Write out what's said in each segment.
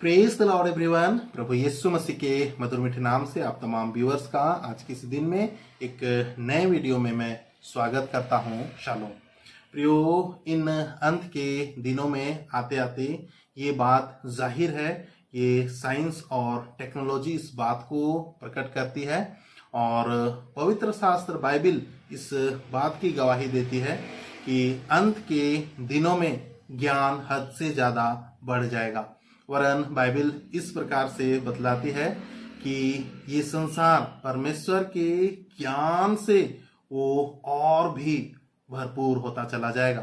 Praise the lord everyone. प्रभु यीशु मसीह के मधुर मीठे नाम से आप तमाम व्यूअर्स का आज के इस दिन में एक नए वीडियो में मैं स्वागत करता हूं। शालोम प्रियो, इन अंत के दिनों में आते आते ये बात जाहिर है, ये साइंस और टेक्नोलॉजी इस बात को प्रकट करती है और पवित्र शास्त्र बाइबल इस बात की गवाही देती है कि अंत के दिनों में ज्ञान हद से ज़्यादा बढ़ जाएगा। वरन बाइबल इस प्रकार से बतलाती है कि ये संसार परमेश्वर के ज्ञान से वो और भी भरपूर होता चला जाएगा।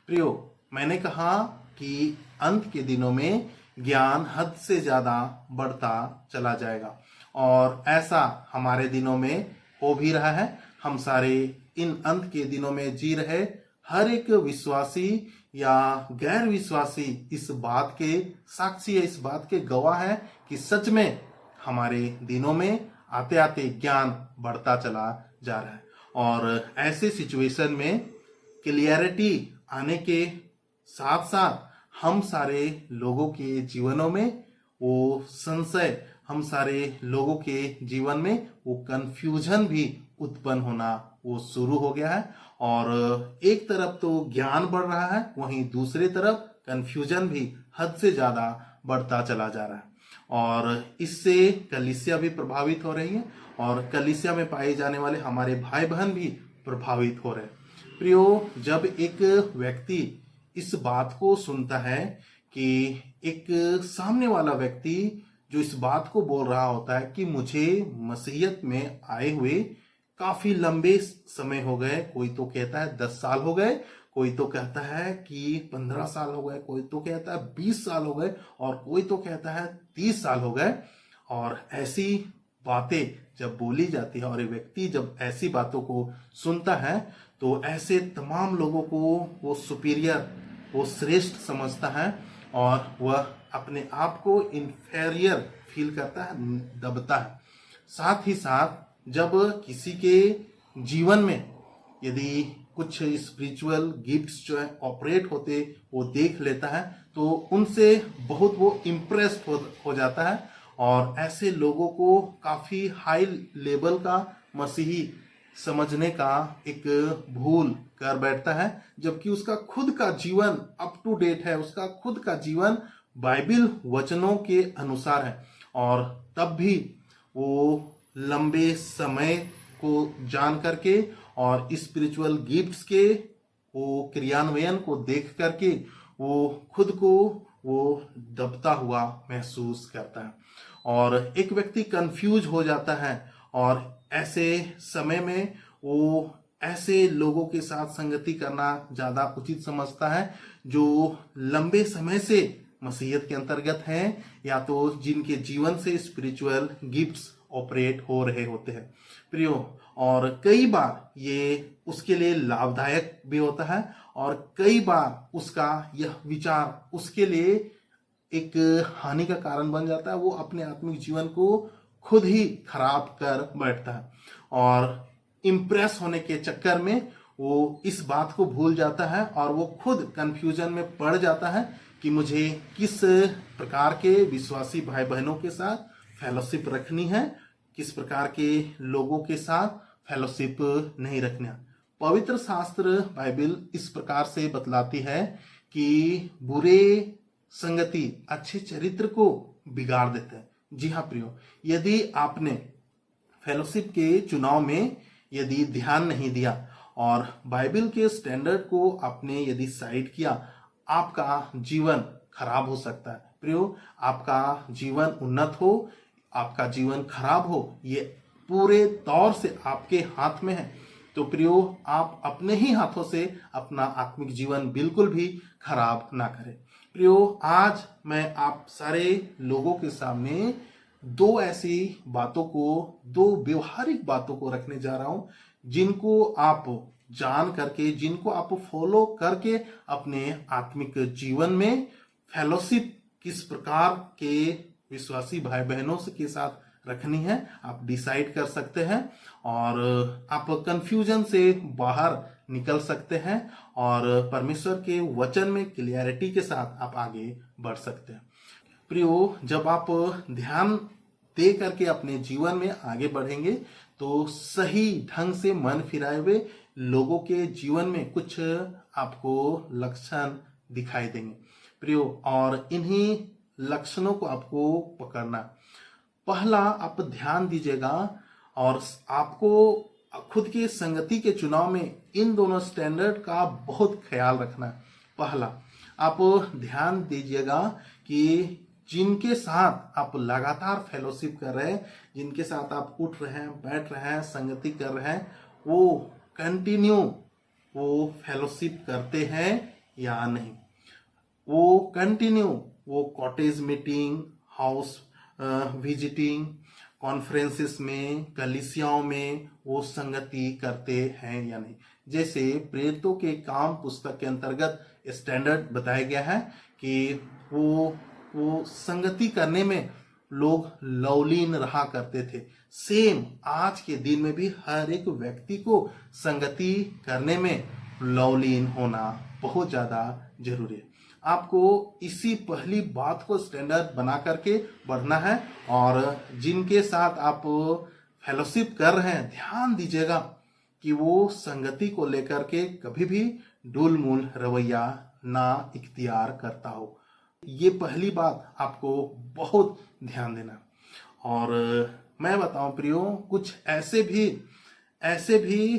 प्रियो, मैंने कहा कि अंत के दिनों में ज्ञान हद से ज्यादा बढ़ता चला जाएगा और ऐसा हमारे दिनों में हो भी रहा है। हम सारे इन अंत के दिनों में जी रहे हर एक विश्वासी या गैर विश्वासी इस बात के साक्षी है, इस बात के गवाह है कि सच में हमारे दिनों में आते आते ज्ञान बढ़ता चला जा रहा है। और ऐसे सिचुएशन में क्लियरिटी आने के साथ साथ हम सारे लोगों के जीवनों में वो संशय, हम सारे लोगों के जीवन में वो कंफ्यूजन भी उत्पन्न होना वो शुरू हो गया है। और एक तरफ तो ज्ञान बढ़ रहा है, वहीं दूसरी तरफ कंफ्यूजन भी हद से ज्यादा बढ़ता चला जा रहा है और इससे कलीसिया भी प्रभावित हो रही है और कलीसिया में पाए जाने वाले हमारे भाई बहन भी प्रभावित हो रहे हैं। प्रियो, जब एक व्यक्ति इस बात को सुनता है कि एक सामने वाला व्यक्ति जो इस बात को बोल रहा होता है कि मुझे मसीहियत में आए हुए काफी लंबे समय हो गए, कोई तो कहता है 10 साल हो गए, कोई तो कहता है कि 15 साल हो गए, कोई तो कहता है 20 साल हो गए और कोई तो कहता है 30 साल हो गए। और ऐसी बातें जब बोली जाती है और एक व्यक्ति जब ऐसी बातों को सुनता है तो ऐसे तमाम लोगों को वो सुपीरियर, वो श्रेष्ठ समझता है और वह अपने आप को इंफेरियर फील करता है, दबता है। साथ ही साथ जब किसी के जीवन में यदि कुछ स्पिरिचुअल गिफ्ट्स जो है ऑपरेट होते वो देख लेता है तो उनसे बहुत वो इम्प्रेस्ड हो जाता है और ऐसे लोगों को काफी हाई लेवल का मसीही समझने का एक भूल कर बैठता है, जबकि उसका खुद का जीवन अप टू डेट है, उसका खुद का जीवन बाइबल वचनों के अनुसार है। और तब भी वो लंबे समय को जान करके और स्पिरिचुअल गिफ्ट्स के वो क्रियान्वयन को देख करके वो खुद को वो दबता हुआ महसूस करता है और एक व्यक्ति कंफ्यूज हो जाता है और ऐसे समय में वो ऐसे लोगों के साथ संगति करना ज्यादा उचित समझता है जो लंबे समय से मसीहत के अंतर्गत हैं या तो जिनके जीवन से स्पिरिचुअल गिफ्ट्स ऑपरेट हो रहे होते हैं। प्रियो, और कई बार ये उसके लिए लाभदायक भी होता है और कई बार उसका यह विचार उसके लिए एक हानि का कारण बन जाता है। वो अपने आत्मिक जीवन को खुद ही खराब कर बैठता है और इम्प्रेस होने के चक्कर में वो इस बात को भूल जाता है और वो खुद कंफ्यूजन में पड़ जाता है कि मुझे किस प्रकार के विश्वासी भाई बहनों के साथ फेलोशिप रखनी है, किस प्रकार के लोगों के साथ फेलोशिप नहीं रखना। पवित्र शास्त्र बाइबल इस प्रकार से बतलाती है कि बुरे संगति अच्छे चरित्र को बिगाड़ देते हैं। जी हाँ प्रियो, यदि आपने फेलोशिप के चुनाव में यदि ध्यान नहीं दिया और बाइबल के स्टैंडर्ड को आपने यदि साइड किया, आपका जीवन खराब हो सकता है। प्रियो, आपका जीवन उन्नत हो, आपका जीवन खराब हो, ये पूरे तौर से आपके हाथ में है। तो प्रियो, आप अपने ही हाथों से अपना आत्मिक जीवन बिल्कुल भी खराब ना करें। प्रियो, आज मैं आप सारे लोगों के सामने दो ऐसी बातों को, दो व्यवहारिक बातों को रखने जा रहा हूं जिनको आप जान करके, जिनको आप फॉलो करके अपने आत्मिक जीवन में फेलोशिप किस प्रकार के विश्वासी भाई बहनों के साथ रखनी है आप डिसाइड कर सकते हैं और आप कंफ्यूजन से बाहर निकल सकते हैं और परमेश्वर के वचन में क्लियरिटी के साथ आप आगे बढ़ सकते हैं। प्रियो, जब आप ध्यान दे करके अपने जीवन में आगे बढ़ेंगे तो सही ढंग से मन फिराए हुए लोगों के जीवन में कुछ आपको लक्षण दिखाई देंगे प्रियो, और इन्हीं लक्षणों को आपको पकड़ना। पहला, आप ध्यान दीजिएगा और आपको खुद की संगति के चुनाव में इन दोनों स्टैंडर्ड का बहुत ख्याल रखना। पहला, आप ध्यान दीजिएगा कि जिनके साथ आप लगातार फेलोशिप कर रहे हैं, जिनके साथ आप उठ रहे हैं, बैठ रहे हैं, संगति कर रहे हैं, वो कंटिन्यू वो फेलोशिप करते हैं या नहीं। वो कंटिन्यू वो cottage meeting, house visiting, conferences में, कलीसियाओं में वो संगति करते हैं या नहीं। जैसे प्रेरितों के काम पुस्तक के अंतर्गत स्टैंडर्ड बताया गया है कि वो संगति करने में लोग लवलीन रहा करते थे। सेम आज के दिन में भी हर एक व्यक्ति को संगति करने में लवलीन होना बहुत ज्यादा जरूरी है। आपको इसी पहली बात को स्टैंडर्ड बना करके बढ़ना है, और जिनके साथ आप फेलोशिप कर रहे हैं ध्यान दीजिएगा कि वो संगति को लेकर के कभी भी डुलमुल रवैया ना इख्तियार करता हो। ये पहली बात आपको बहुत ध्यान देना। और मैं बताऊं प्रियो, कुछ ऐसे भी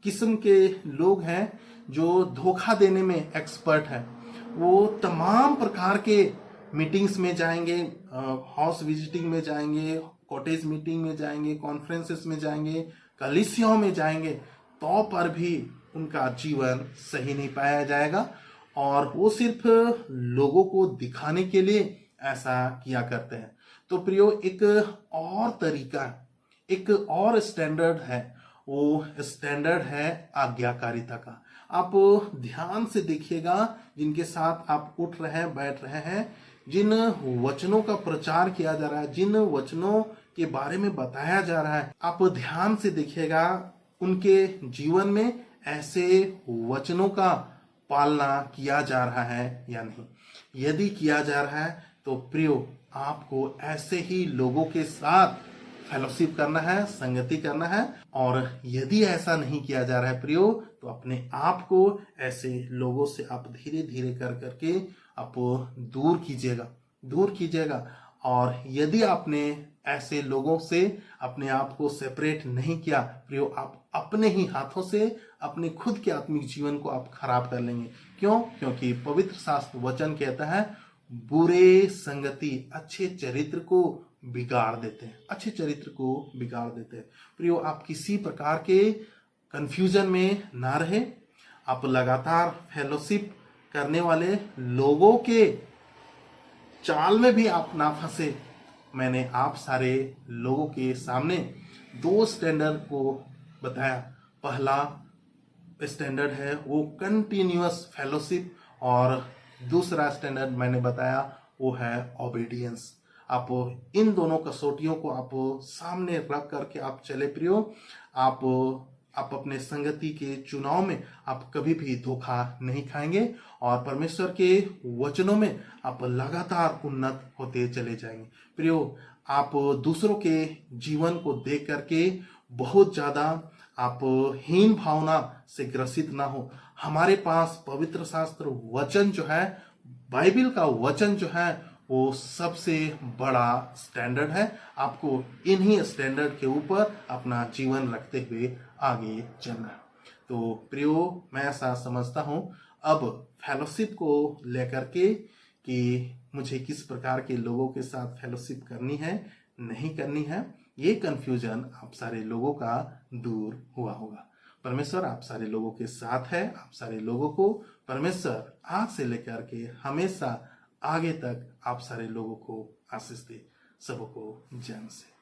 किस्म के लोग हैं जो धोखा देने में एक्सपर्ट हैं। वो तमाम प्रकार के मीटिंग्स में जाएंगे, हाउस विजिटिंग में जाएंगे, कॉटेज मीटिंग में जाएंगे, कॉन्फ्रेंसेस में जाएंगे, कलीसियाओं में जाएंगे, तो पर भी उनका जीवन सही नहीं पाया जाएगा, और वो सिर्फ लोगों को दिखाने के लिए ऐसा किया करते हैं। तो प्रियो, एक और तरीका, एक और स्टैंडर्ड है, वो स्टैंडर्ड है आज्ञाकारिता का। आप ध्यान से देखिएगा, जिनके साथ आप उठ रहे हैं, बैठ रहे हैं, जिन वचनों का प्रचार किया जा रहा है, जिन वचनों के बारे में बताया जा रहा है, आप ध्यान से देखिएगा उनके जीवन में ऐसे वचनों का पालना किया जा रहा है या नहीं। यदि किया जा रहा है तो प्रियो, आपको ऐसे ही लोगों के साथ फेलोशिप करना है, संगति करना है। और यदि ऐसा नहीं किया जा रहा है प्रियो, तो अपने आप को ऐसे लोगों से आप धीरे धीरे कर करके आप दूर कीजिएगा। और यदि आपने ऐसे लोगों से अपने आप को सेपरेट नहीं किया प्रियो, आप अपने ही हाथों से अपने खुद के आत्मिक जीवन को आप खराब कर लेंगे। क्यों? क्योंकि पवित्र शास्त्र वचन कहता है बुरे संगति अच्छे चरित्र को बिगाड़ देते हैं, अच्छे चरित्र को बिगाड़ देते हैं। प्रियो, आप किसी प्रकार के कंफ्यूजन में ना रहे। आप लगातार फेलोशिप करने वाले लोगों के चाल में भी आप ना फंसे। मैंने आप सारे लोगों के सामने दो स्टैंडर्ड को बताया। पहला स्टैंडर्ड है वो कंटिन्यूअस फेलोशिप, और दूसरा स्टैंडर्ड मैंने बताया वो है ओबीडियंस। आप इन दोनों कसौटियों को आप सामने रख करके आप चले प्रियो, आप अपने संगति के चुनाव में आप कभी भी धोखा नहीं खाएंगे, और परमेश्वर के वचनों में आप लगातार उन्नत होते चले जाएंगे। प्रियो, आप दूसरों के जीवन को देख करके बहुत ज्यादा आप हीन भावना से ग्रसित ना हो। हमारे पास पवित्र शास्त्र वचन जो है, बाइबल का वचन जो है, वो सबसे बड़ा स्टैंडर्ड है। आपको इन्हीं स्टैंडर्ड के ऊपर अपना जीवन रखते हुए आगे चलना है। तो प्रियो, मैं ऐसा समझता हूं अब फेलोशिप को लेकर के कि मुझे किस प्रकार के लोगों के साथ फेलोशिप करनी है, नहीं करनी है, ये कंफ्यूजन आप सारे लोगों का दूर हुआ होगा। परमेश्वर आप सारे लोगों के साथ है। आप सारे लोगों को परमेश्वर आज से लेकर के हमेशा आगे तक आप सारे लोगों को आशीष दे। सबको जय मसीह।